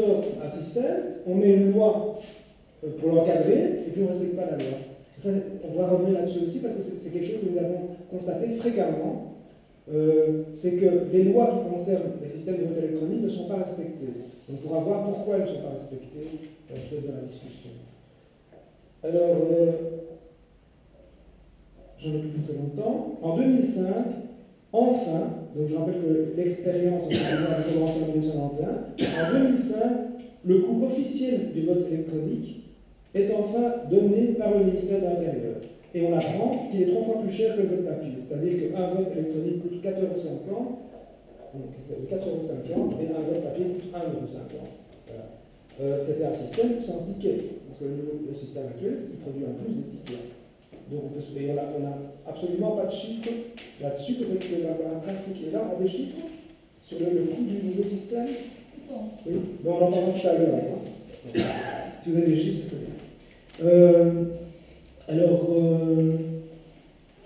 sort un système, on met une loi pour l'encadrer, et puis on ne respecte pas la loi. Ça, on va revenir là-dessus aussi, parce que c'est quelque chose que nous avons constaté fréquemment. C'est que les lois qui concernent les systèmes de vote électronique ne sont pas respectées. On pourra voir pourquoi elles ne sont pas respectées peut-être dans la discussion. Alors, j'en ai plus très longtemps. En 2005, enfin, donc je rappelle que l'expérience a commencé en 1991, en 2005, le coût officiel du vote électronique est enfin donné par le ministère de l'Intérieur. Et on apprend qu'il est 3 fois plus cher que le vote papier. C'est-à-dire qu'un vote électronique coûte 4,50 €, donc c'est 4,50 € et un vote papier coûte 1,50 €. Voilà. C'était un système sans ticket, parce que le système actuel, c'est qu'il produit en plus des tickets. Donc, on n'a absolument pas de chiffres là-dessus. Peut-être que un trafic qui est là, on a des chiffres sur le coût du nouveau système. Oui, donc on en parlera tout à l'heure. Si vous avez des chiffres, c'est bien.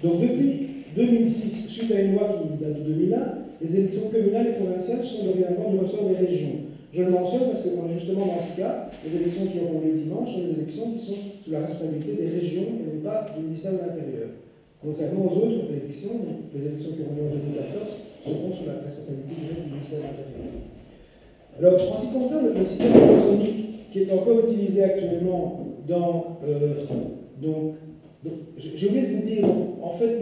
Donc depuis 2006, suite à une loi qui date de 2001, les élections communales et provinciales sont dorénavant du ressort des régions. Je le mentionne parce que justement dans ce cas, les élections qui auront lieu dimanche sont des élections qui sont sous la responsabilité des régions et non pas du ministère de l'Intérieur. Contrairement aux autres élections, les élections qui auront lieu en 2014 seront sous la responsabilité du ministère de l'Intérieur. Alors, en ce qui concerne le système électronique qui est encore utilisé actuellement dans... j'ai oublié de vous dire, en fait,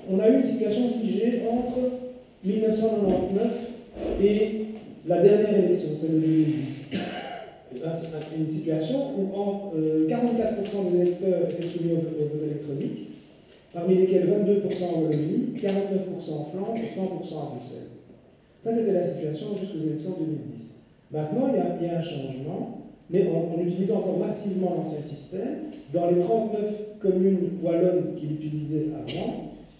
on a eu une situation figée entre 1999 et la dernière élection, celle de 2010. Une situation où 44% des électeurs étaient soumis au vote électronique, parmi lesquels 22% en Wallonie, 49% en Flandre et 100% à Bruxelles. Ça, c'était la situation jusqu'aux élections 2010. Maintenant, il y a un changement, mais on utilise encore massivement l'ancien système dans les 39 communes wallonnes qu'il utilisait avant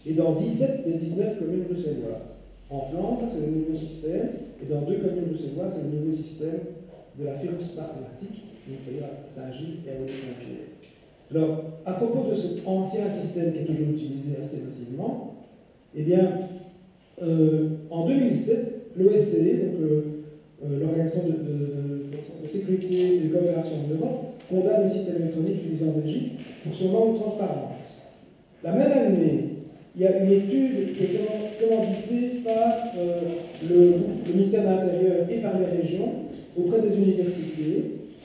et dans 17 des 19 communes bruxelloises. En Flandre, c'est le nouveau système, et dans 2 communes bruxelloises, c'est le nouveau système de la firme Smartmatic, c'est-à-dire à Saint-Gilles et à Saint-Pierre. Alors, à propos de cet ancien système qui est toujours utilisé assez massivement, eh bien, en 2007, l'OSCE, donc l'Organisation de sécurité et de coopération de l'Europe, condamne le système électronique utilisé en Belgique pour son manque de transparence. La même année, il y a une étude qui est commanditée par le ministère de l'Intérieur et par les régions auprès des universités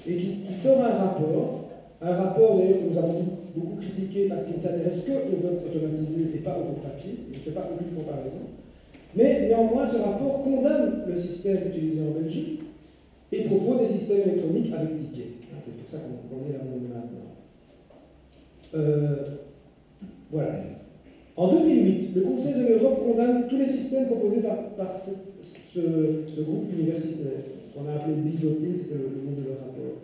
et qui sort un rapport d'ailleurs que nous avons beaucoup critiqué parce qu'il ne s'intéresse que au vote automatisé et pas au vote papier, il ne fait pas aucune comparaison. Mais néanmoins, ce rapport condamne le système utilisé en Belgique et propose des systèmes électroniques avec ticket. C'est pour ça qu'on est là maintenant. Voilà. En 2008, le Conseil de l'Europe condamne tous les systèmes proposés par ce groupe universitaire, qu'on a appelé Bivoting, c'était le nom de leur rapport.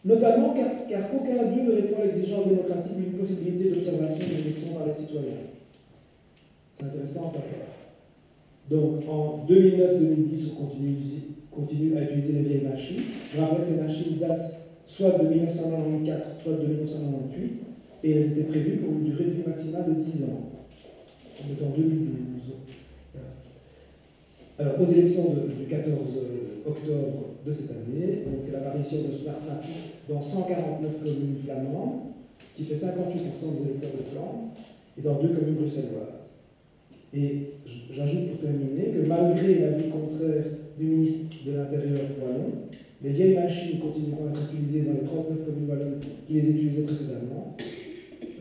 Notamment car aucun d'eux ne répond à l'exigence démocratique d'une possibilité d'observation des élections par les citoyens. C'est intéressant à savoir. Donc en 2009-2010, on continue à utiliser les vieilles machines. Je rappelle que ces machines datent soit de 1994, soit de 1998. Et elles étaient prévues pour une durée de vie maximale de 10 ans. On est en 2012. Alors, aux élections du 14 octobre de cette année, c'est l'apparition de Smartmatic dans 149 communes flamandes, ce qui fait 58% des électeurs de Flandre, et dans 2 communes bruxelloises. Et j'ajoute pour terminer que malgré l'avis contraire du ministre de l'Intérieur wallon, les vieilles machines continueront à être utilisées dans les 39 communes wallonnes qui les utilisaient précédemment.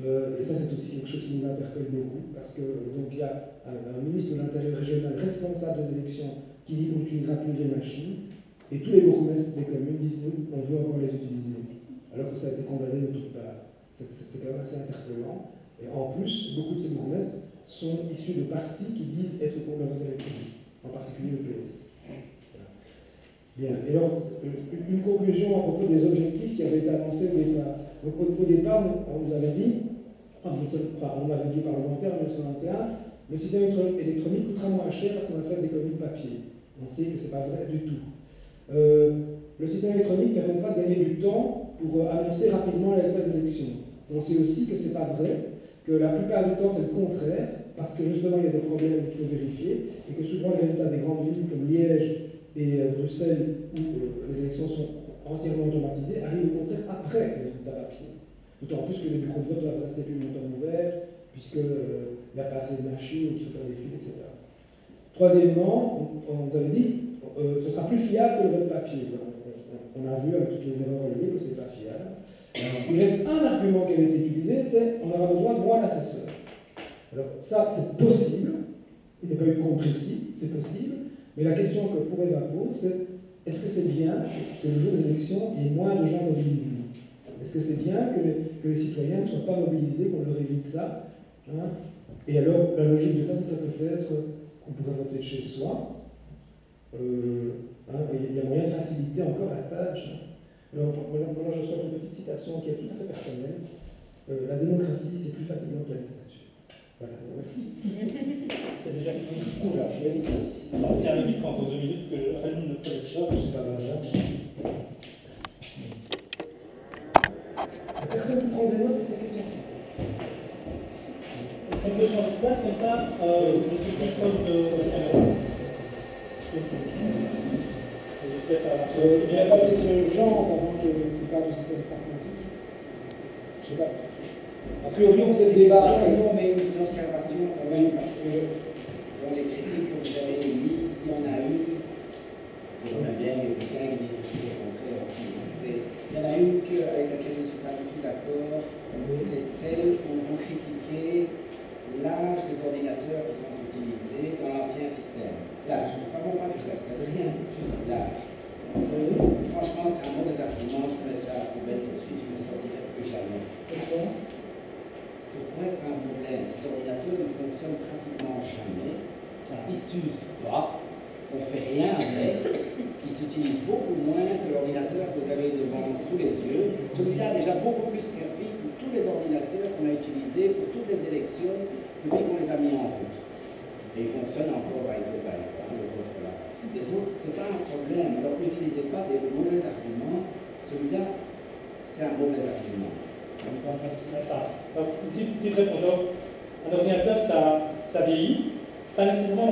Et ça, c'est aussi quelque chose qui nous interpelle beaucoup, parce que donc il y a un ministre de l'Intérieur régional responsable des élections qui dit qu'on n'utilisera plus les machines, et tous les bourgmestres des communes disent nous, on veut encore les utiliser, alors que ça a été condamné de toutes parts. C'est quand même assez interpellant. Et en plus, beaucoup de ces bourgmestres sont issus de partis qui disent être contre la vote électronique, en particulier le PS. Voilà. Bien. Et donc, une conclusion à propos des objectifs qui avaient été annoncés au départ. Donc, au départ, on nous avait dit, on avait dit parlementaire en 1991, le système électronique coûtera moins cher parce qu'on a fait des économies de papier. On sait que ce n'est pas vrai du tout. Le système électronique permettra de gagner du temps pour annoncer rapidement les résultats des élections. On sait aussi que ce n'est pas vrai, que la plupart du temps c'est le contraire, parce que justement il y a des problèmes qu'il faut vérifier, et que souvent les résultats des grandes villes comme Liège et Bruxelles, où les élections sont entièrement automatisées, arrivent au contraire après les résultats papier. D'autant plus que les bureaux de vote doivent rester plus longtemps ouverts, puisqu'il n'y a pas assez de machines, qu'il faut faire des fils, etc. Troisièmement, on nous avait dit ce sera plus fiable que le vote papier. On a vu avec toutes les erreurs relevées que ce n'est pas fiable. Il reste un argument qui avait été utilisé, c'est on aura besoin de moi l'assesseur. Alors ça, c'est possible. Il n'y a pas eu de compte précis, c'est possible. Mais la question que pourrait Vapo, c'est est-ce que c'est bien que le jour des élections, il y ait moins de gens mobilisés? Est-ce que c'est bien que les citoyens ne soient pas mobilisés, qu'on leur évite ça, hein? Et alors, la logique de ça, c'est peut-être qu'on pourrait voter de chez soi. Il y a moyen de faciliter encore la tâche. Alors, moi, je sors une petite citation qui est tout à fait personnelle. La démocratie, c'est plus fatigant que la dictature. Voilà, merci. C'est déjà beaucoup là. Tiens, le dit qu'en 2 minutes que je rallume le projecteur. C'est pas mal. Personne ne prend des notes de ces questions. Est-ce qu'on peut changer de place comme ça je suis plus proche de la caméra. Il n'y a pas de question urgente avant que tu parles du système informatique. Je sais pas. Parce que au fond, c'est le débat. Non, mais une observation quand même, parce que dans les critiques que vous avez émises, il y en a une, et on a bien eu quelqu'un qui dit ceci au contraire aussi. Il y en a une avec laquelle je ne suis pas du tout d'accord, c'est celle où vous critiquez l'âge des ordinateurs qui sont utilisés dans l'ancien système. L'âge, pas bon, pas du tout, ça ne veut rien, juste l'âge. Franchement, c'est un mauvais argument, je mettrai à la poubelle tout de suite, je me sortirai plus jamais. Pourquoi? Pourquoi c'est un problème? Ces ordinateurs ne fonctionnent pratiquement jamais, ils ne s'usent pas, on ne fait rien avec, ils s'utilisent beaucoup moins que l'ordinateur que vous avez devant tous les yeux. Celui-là a déjà beaucoup plus servi que tous les ordinateurs qu'on a utilisés pour toutes les élections depuis qu'on les a mis en route. Et ils fonctionnent encore by the by, le vôtre là. Les autres, ce n'est pas un problème. Alors n'utilisez pas des mauvais arguments. Celui-là, c'est un mauvais argument. Petite réponse. Un ordinateur, ça vieillit. Pas nécessairement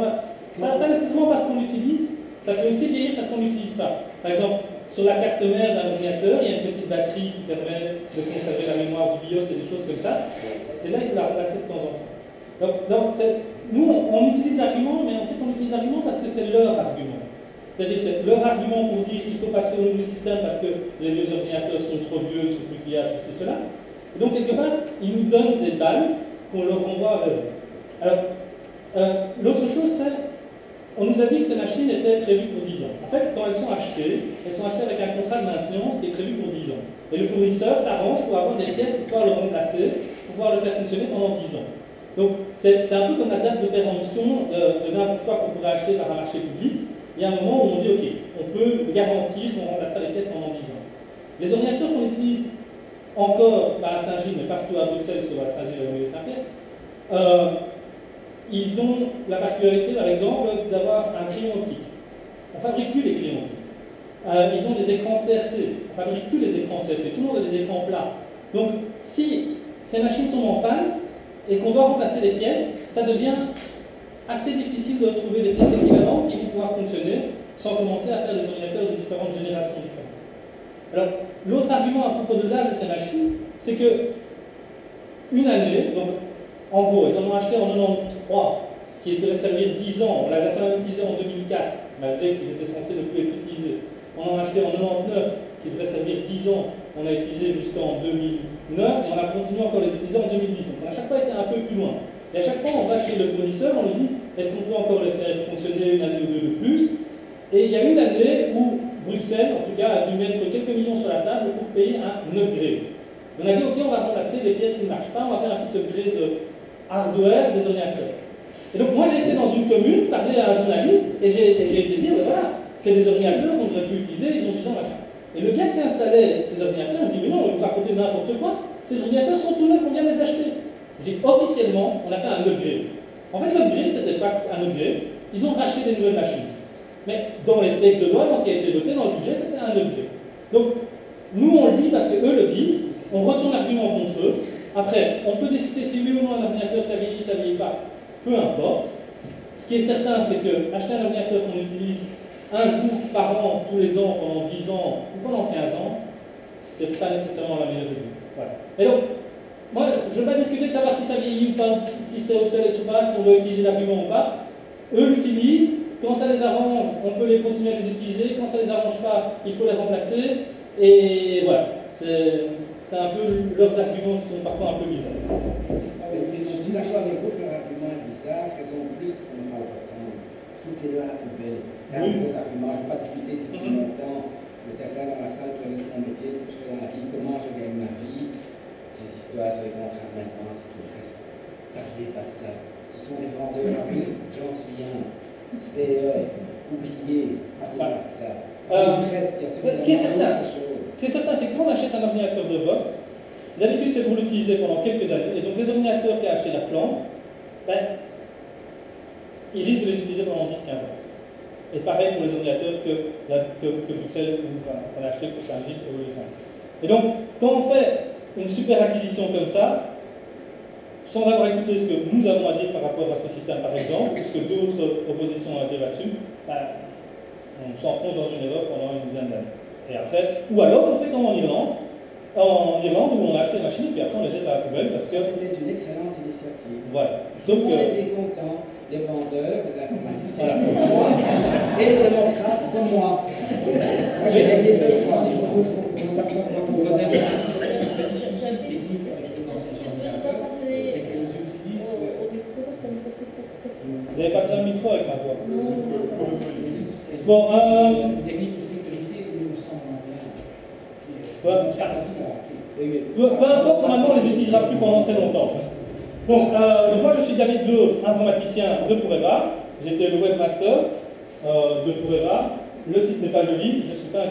parce qu'on l'utilise, ça peut aussi vieillir parce qu'on ne l'utilise pas. Par exemple, sur la carte mère d'un ordinateur, il y a une petite batterie qui permet de conserver la mémoire du BIOS et des choses comme ça. C'est là qu'il faut la remplacer de temps en temps. Donc nous, on utilise l'argument, mais en fait, on utilise l'argument parce que c'est leur argument. C'est-à-dire que c'est leur argument pour dire qu'il faut passer au nouveau système parce que les vieux ordinateurs sont trop vieux, sont plus fiables, c'est cela. Et donc, quelque part, ils nous donnent des balles qu'on leur renvoie vers eux. Alors, l'autre chose, c'est on nous a dit que ces machines étaient prévues pour 10 ans. En fait, quand elles sont achetées avec un contrat de maintenance qui est prévu pour 10 ans. Et le fournisseur s'arrange pour avoir des pièces pour pouvoir le remplacer, pour pouvoir le faire fonctionner pendant 10 ans. Donc, c'est un peu comme la date de péremption de n'importe quoi qu'on pourrait acheter par un marché public. Il y a un moment où on dit, OK, on peut garantir qu'on remplacera les pièces pendant 10 ans. Les ordinateurs qu'on utilise encore à Saint-Gilles, mais partout à Bruxelles, parce qu'on va Saint-Gilles et Saint-Pierre, ils ont la particularité, par exemple, d'avoir un crayon optique. On ne fabrique plus les crayons optiques. Ils ont des écrans CRT. On ne fabrique plus les écrans CRT. Tout le monde a des écrans plats. Donc, si ces machines tombent en panne et qu'on doit remplacer les pièces, ça devient assez difficile de trouver des pièces équivalentes qui vont pouvoir fonctionner sans commencer à faire des ordinateurs de différentes générations différentes. Alors, l'autre argument à propos de l'âge de ces machines, c'est que une année, donc en gros, ils en ont acheté en 93, qui devait servir 10 ans, on l'avait quand même utilisé en 2004, malgré qu'ils étaient censés ne plus être utilisés. On en a acheté en 99, qui devrait servir 10 ans, on a utilisé jusqu'en 2009, et on a continué encore à les utiliser en 2010. Donc on a à chaque fois été un peu plus loin. Et à chaque fois, on va chez le fournisseur, on lui dit, est-ce qu'on peut encore les faire fonctionner une année ou deux de plus? Et il y a une année où Bruxelles, en tout cas, a dû mettre quelques millions sur la table pour payer un upgrade. On a dit, ok, on va remplacer les pièces qui ne marchent pas, on va faire un petit upgrade de hardware des ordinateurs. Et donc moi j'ai été dans une commune, parler à un journaliste, et j'ai été dire, ben voilà, c'est des ordinateurs qu'on ne devrait plus utiliser, ils ont 10 ans, machin. Et le gars qui installait ces ordinateurs, il me dit, mais non, on vous racontez n'importe quoi, ces ordinateurs sont tout neufs, on vient les acheter. J'ai dit, officiellement, on a fait un upgrade. En fait, l'upgrade, c'était pas un upgrade, ils ont racheté des nouvelles machines. Mais dans les textes de loi, dans ce qui a été voté dans le budget, c'était un upgrade. Donc, nous on le dit parce qu'eux le disent, on retourne l'argument contre eux. Après, on peut discuter si oui ou non un ordinateur ça vieillit pas, peu importe. Ce qui est certain, c'est que acheter un ordinateur qu'on utilise un jour par an, tous les ans, pendant 10 ans ou pendant 15 ans, c'est pas nécessairement la meilleure idée. Voilà. Et donc, moi, je ne vais pas discuter de savoir si ça vieillit ou pas, si c'est obsolète ou pas, si on doit utiliser l'argument ou pas. Eux l'utilisent, quand ça les arrange, on peut les continuer à les utiliser, quand ça les arrange pas, il faut les remplacer, et voilà. C'est un peu leurs arguments qui sont parfois un peu bizarres. Je suis d'accord avec vous que leur argument est bizarre, raison plus qu'on n'a pas vraiment foutez-le à la poubelle. C'est un gros argument, je ne vais pas discuter depuis longtemps, mais certains dans la salle connaissent mon métier, ce que je fais dans la vie, comment je gagne ma vie, ces histoires sur les contrats maintenant, c'est tout le reste. Parlez pas de ça. Ce sont des vendeurs à vie, j'en suis un. C'est oublié, parlez pas de ça. Ce qui est certain, c'est que quand on achète un ordinateur de vote, d'habitude c'est pour l'utiliser pendant quelques années, et donc les ordinateurs qui a acheté la Flandre, ben, ils risquent de les utiliser pendant 10-15 ans. Et pareil pour les ordinateurs que Bruxelles qu'on a acheté pour Saint-Gilles ou les Saint. Et donc, quand on fait une super acquisition comme ça, sans avoir écouté ce que nous avons à dire par rapport à ce système par exemple, ou ce que d'autres oppositions ont été là-dessus, ben, on s'enfonce dans une erreur pendant une dizaine d'années. Et après, ou alors on fait comme en Irlande où on a acheté une machine et puis après on les jette à la poubelle parce que... C'était une excellente initiative. Voilà. Tout le monde était content, les vendeurs, les informaticiens, moi, et les démocrates comme moi. Moi j'ai gagné 2 fois. Vous n'avez pas besoin de micro avec ma voix. Bon, peu importe, normalement on les utilisera plus pendant très longtemps. Donc moi je suis David Glaude, informaticien de Poureva. J'étais le webmaster de Poureva. Le site n'est pas joli, je